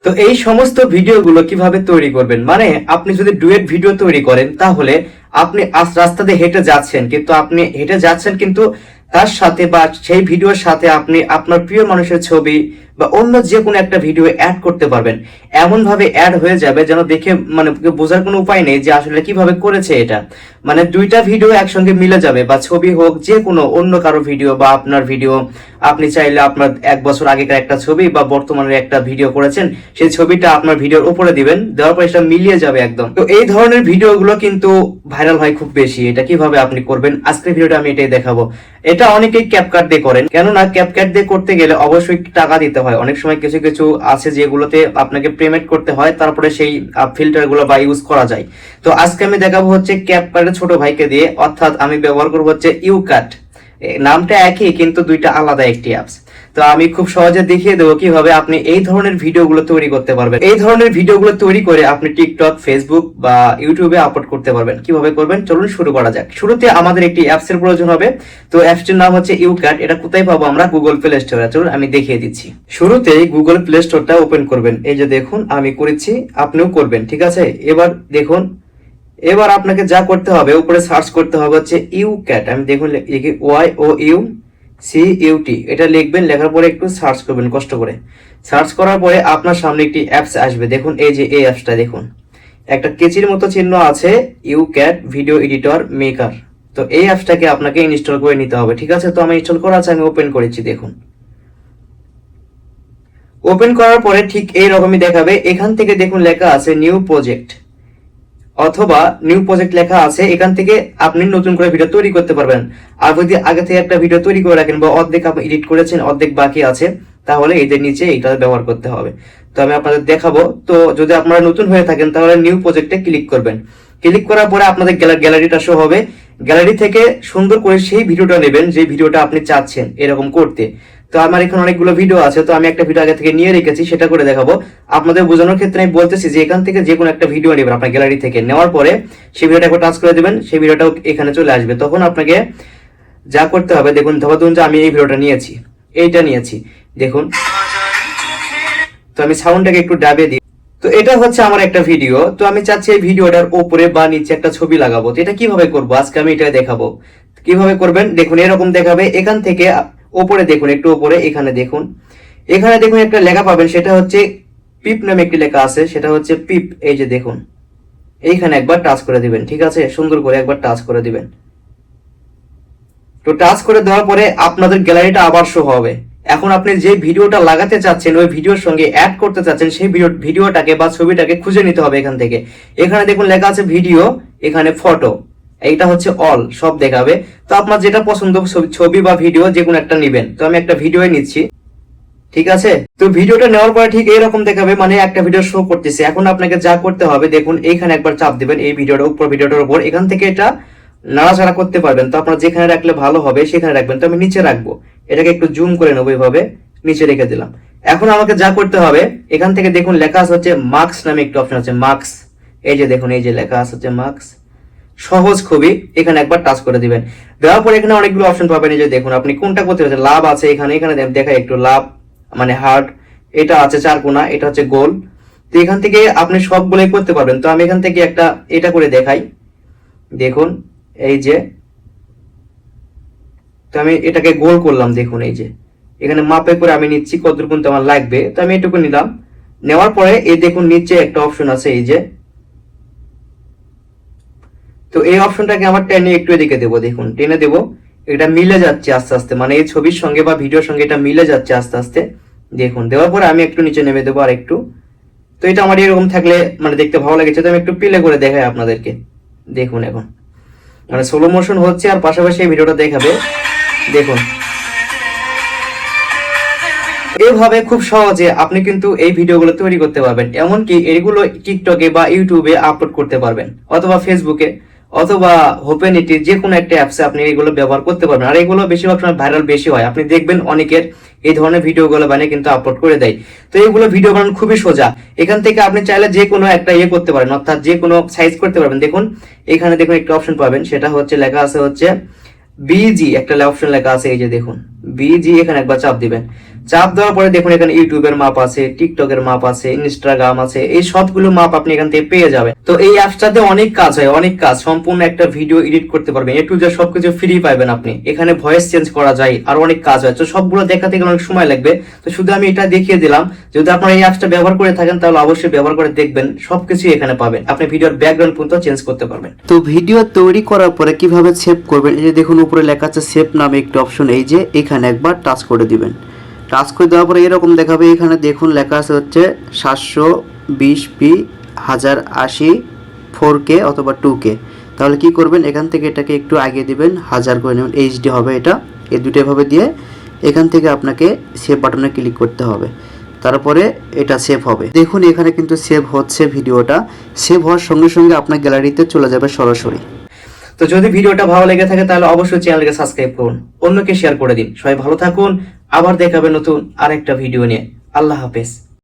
তো এই সমস্ত ভিডিওগুলো কিভাবে তৈরি করবেন, মানে আপনি যদি ডুয়েট ভিডিও তৈরি করেন তাহলে আপনি রাস্তা দিয়ে হেঁটে যাচ্ছেন, কিন্তু তার সাথে বা সেই ভিডিওর সাথে আপনি আপনার প্রিয় মানুষের ছবি বা অন্য যে কোনো একটা ভিডিও অ্যাড করতে পারবেন। এমন ভাবে অ্যাড হয়ে যাবে যেন দেখে মানে বোঝার কোনো উপায় নেই যে আসলে কিভাবে করেছে এটা। মানে দুইটা ভিডিও একসঙ্গে মিলে যাবে, বা ছবি হোক, যে কোনো অন্য কারো ভিডিও বা আপনার ভিডিও। আপনি চাইলে আপনার 1 বছর আগেকার একটা ছবি বা বর্তমানের একটা ভিডিও করেছেন, সেই ছবিটা আপনার ভিডিওর উপরে দিবেন, দেওয়ার পর সেটা মিলিয়ে যাবে একদম। তো এই ধরনের ভিডিওগুলো কিন্তু ভাইরাল হয় খুব বেশি। এটা কিভাবে আপনি করবেন আজকের ভিডিওটা আমি এটাই দেখাবো। এটা অনেকেই ক্যাপকাট দিয়ে করেন, কেননা ক্যাপকাট দিয়ে করতে গেলে অবশ্যই টাকা দিতে হয়। অনেক সময় কিছু কিছু আছে যেগুলোতে আপনাকে পেমেন্ট করতে হয়, তারপরে সেই ফিল্টার গুলো বা ইউজ করা যায়। তো আজকে আমি দেখাবো হচ্ছে ক্যাপকাটের ছোট ভাইকে দিয়ে, অর্থাৎ আমি ব্যবহার করবো হচ্ছে ইউকাট। নামটা একই কিন্তু দুইটা আলাদা একটি অ্যাপস। তো আমি খুব সহজে দেখিয়ে দেবো কিভাবে আপনি এই ধরনের ভিডিওগুলো তৈরি করতে পারবেন। এই ধরনের ভিডিওগুলো তৈরি করে আপনি টিকটক, ফেসবুক বা ইউটিউবে আপলোড করতে পারবেন। কিভাবে করবেন চলুন শুরু করা যাক। শুরুতে আমাদের একটি অ্যাপস এর প্রয়োজন হবে। তো অ্যাপসটির নাম হচ্ছে ইউকাট। এটা কোথায় পাবো আমরা? গুগল প্লে স্টোরে। চলুন আমি দেখিয়ে দিচ্ছি। শুরুতেই গুগল প্লে স্টোরটা ওপেন করবেন। এই যে দেখুন আমি করেছি, আপনিও করবেন, ঠিক আছে? এবার দেখুন, এবার আপনাকে যা করতে হবে উপরে সার্চ করতে হবে হচ্ছে ইউক্যাট। আমি দেখুন লিখি YOUCUT, এটা লিখবেন, লেখার পরে একটু সার্চ করবেন কষ্ট করে। সার্চ করার পরে আপনার সামনে একটি অ্যাপস আসবে। দেখুন এই যে এই অ্যাপসটা দেখুন, একটা কেচির মতো চিহ্ন আছে, ইউক্যাট ভিডিও এডিটর মেকার। তো এই অ্যাপসটাকে আপনাকে ইনস্টল করে নিতে হবে, ঠিক আছে? তো আমি ইনস্টল করা আছে, আমি ওপেন করেছি। দেখুন ওপেন করার পরে ঠিক এই রকমই দেখাবে। এখান থেকে দেখুন লেখা আছে নিউ প্রজেক্ট অথবা নিউ প্রজেক্ট লেখা আছে। এখান থেকে আপনি নতুন করে ভিডিও তৈরি করতে পারবেন। আর যদি আগে থেকে একটা ভিডিও তৈরি করে রাখেন বা অর্ধেক আপনি এডিট করেছেন, অর্ধেক বাকি আছে, তাহলে এদের নিচে এটা ব্যবহার করতে হবে। তো আমি আপনাদের দেখাবো। তো যদি আপনারা নতুন হয়ে থাকেন তাহলে নিউ প্রজেক্টে ক্লিক করবেন। ক্লিক করার পরে আপনাদের গ্যালারিটা শো হবে। গ্যালারি থেকে সুন্দর করে সেই ভিডিওটা নেবেন যে ভিডিওটা আপনি চাচ্ছেন এরকম করতে। তো আমার এখানে অনেকগুলো ভিডিও আছে, তো আমি একটা ভিডিও আগে থেকে নিয়ে রেখেছি, সেটা করে দেখাবো। আপনাদের বোঝানোর ক্ষেত্রে আমি বলতেছি যে এখান থেকে যে কোনো একটা ভিডিও নেবেন আপনার গ্যালারি থেকে, নেওয়ার পরে সেই ভিডিওটা একবার টাচ করে দেবেন, সেই ভিডিওটাও এখানে চলে আসবে। তখন আপনাকে যা করতে হবে, দেখুন ধরুন যে আমি এই ভিডিওটা নিয়েছি, এইটা নিয়েছি, দেখুন। তো আমি সাউন্ডটাকে একটু ডাবিয়ে দিই। তো এটা হচ্ছে আমার একটা ভিডিও। তো আমি চাচ্ছি এই ভিডিওটার উপরে বা নিচে একটা ছবি লাগাবো। তো এটা কিভাবে করবো আজকে আমি এটা দেখাবো। কিভাবে করবেন দেখুন, এরকম দেখাবে। এখান থেকে উপরে দেখুন, একটু উপরে এখানে দেখুন, এখানে দেখুন একটা লেখা পাবেন, সেটা হচ্ছে পিপ নামে একটি লেখা আছে, সেটা হচ্ছে পিপ। এই যে দেখুন, এইখানে একবার টাচ করে দিবেন, ঠিক আছে? সুন্দর করে একবার টাচ করে দিবেন। তো টাচ করে দেওয়ার পরে আপনাদের গ্যালারিটা আবার শো হবে। এখন আপনি যে ভিডিওটা লাগাতে চাচ্ছেন, ওই ভিডিওর সঙ্গে অ্যাড করতে চাচ্ছেন, সেই ভিডিওটাকে বা ছবিটাকে খুঁজে নিতে হবে এখান থেকে। এখানে দেখুন লেখা আছে ভিডিও, এখানে ফটো, এইটা হচ্ছে অল, সব দেখাবে। তো আপনার যেটা পছন্দ ছবি বা ভিডিও যে কোনো একটা নেবেন। তো আমি একটা ভিডিও নিচ্ছি, ঠিক আছে? তো ভিডিওটা নেওয়ার পরে ঠিক এইরকম দেখাবে, মানে একটা ভিডিও শো করতেছে। এখন আপনাকে যা করতে হবে দেখুন, এইখানে একবার চাপ দিবেন, এই ভিডিওটার উপর, ভিডিওটার উপর। এখান থেকে এটা নাড়াচাড়া করতে পারবেন। তো আপনার যেখানে রাখলে ভালো হবে সেখানে রাখবেন। তো আমি নিচে রাখবো, এটাকে একটু জুম করে নেবো, এইভাবে নিচে রেখে দিলাম। এখন আমাকে যা করতে হবে, এখান থেকে দেখুন লেখা আছে হচ্ছে মার্কস নামে একটা অপশন আছে, মার্কস। এই যে দেখুন, এই যে লেখা আছে হচ্ছে মার্কস, সহজ খুবই। এখানে একবার টাচ করে দিবেন। দেওয়ার পর এখানে অনেকগুলো অপশন পাবেন। এই যে দেখুন আপনি কোনটা করতে চাচ্ছেন। লাভ আছে এখানে, এখানে দেখায় একটু লাভ মানে হার্ট, এটা আছে চারকোনা, এটা হচ্ছে গোল। তো এখান থেকে আপনি সবগুলোই করতে পারবেন। তো আমি এখান থেকে একটা এটা করে দেখাই, দেখুন এই যে। তো আমি এটাকে গোল করলাম, দেখুন এই যে এখানে মাপে করে আমি নিচ্ছি কতটুকু আমার লাগবে। তো আমি এটুকু নিলাম। নেওয়ার পরে এই দেখুন নিচে একটা অপশন আছে, এই যে। তো এই অপশনটাকে আমার টেনে একটু এদিকে দেবো, দেখুন টেনে দেবো। এটা মিলে যাচ্ছে আস্তে আস্তে, মানে এই ছবির সঙ্গে বা ভিডিওর সঙ্গে এটা মিলে যাচ্ছে আস্তে আস্তে। দেখুন দেওয়ার পরে আমি একটু নিচে নেমে দেবো আর একটু। তো এটা আমার এরকম থাকলে মানে দেখতে ভালো লাগছে। তো আমি একটু প্লে করে দেখাই আপনাদেরকে। দেখুন এখন মানে স্লো মোশন হচ্ছে আর পাশাপাশি এই ভিডিওটা দেখাবে, দেখুন। এইভাবে খুব সহজে আপনি কিন্তু এই ভিডিওগুলো তৈরি করতে পারবেন। এমনকি এগুলো টিকটকে বা ইউটিউবে আপলোড করতে পারবেন, অথবা ফেসবুকে, অথবা হোপেনিটি, যে কোনো একটা অ্যাপসে আপনি এগুলো ব্যবহার করতে পারবেন। আর এগুলো বেশিরভাগ সময় ভাইরাল বেশি হয়। আপনি দেখবেন অনেকের এই ধরনের ভিডিওগুলো বানিয়ে কিন্তু আপলোড করে দেয়। তো এইগুলো ভিডিও বানানো খুবই সোজা। এখান থেকে আপনি চাইলে যে কোনো একটা করতে পারেন, অর্থাৎ যে কোনো সাইজ করতে পারবেন। দেখুন এখানে দেখুন একটা অপশন পাবেন, সেটা হচ্ছে লেখা আছে হচ্ছে বিজি, একটা অপশন লেখা আছে, এই যে দেখুন বিজি। এখানে একবার চাপ দিবেন। চাপ দেওয়ার পরে দেখুন এখানে ইউটিউবের মাপ আছে, টিকটকের মাপ আছে, ইনস্টাগ্রাম আছে, এই সবগুলো মাপ আপনি এখান থেকে পেয়ে যাবেন। তো এই অ্যাপসটাতে অনেক কাজ হয়, অনেক কাজ, সম্পূর্ণ একটা ভিডিও এডিট করতে পারবেন, এ টু জেড সবকিছু ফ্রি পাবেন আপনি। এখানে ভয়েস চেঞ্জ করা যায়, আর অনেক কাজ হয়। তো সবগুলো দেখাতে গেলে অনেক সময় লাগবে, তো শুধু আমি এটা দেখিয়ে দিলাম। যদি আপনারা এই অ্যাপসটা ব্যবহার করে থাকেন তাহলে অবশ্যই ব্যবহার করে দেখবেন, সবকিছু এখানে পাবেন, আপনি ভিডিওর ব্যাকগ্রাউন্ড পর্যন্ত চেঞ্জ করতে পারবেন। তো ভিডিও তৈরি করার পরে কিভাবে সেভ করবেন, এই যে দেখুন উপরে লেখা আছে সেভ নামে একটি অপশন, এই যে এখানে একবার টাচ করে দিবেন। টাচ করে দেওয়ার পরে এরকম দেখাবে, এখানে দেখুন লেখা আছে হচ্ছে 720p 1080 4K অথবা 2K। তাহলে কি করবেন, এখান থেকে এটাকে একটু আগিয়ে দিবেন, 1000 করে নেবেন, এইচডি হবে এটা। এই দুটো এভাবে দিয়ে এখান থেকে আপনাকে সেভ বাটনে ক্লিক করতে হবে, তারপরে এটা সেভ হবে। দেখুন এখানে কিন্তু সেভ হচ্ছে, ভিডিওটা সেভ হওয়ার সঙ্গে সঙ্গে আপনার গ্যালারিতে চলে যাবে সরাসরি। তো যদি ভিডিওটা ভালো লেগে থাকে তাহলে অবশ্যই চ্যানেলকে সাবস্ক্রাইব করুন, অন্যকে শেয়ার করে দিন। সবাই ভালো থাকুন, আবার দেখাবে নতুন আরেকটা ভিডিও নিয়ে। আল্লাহ হাফেজ।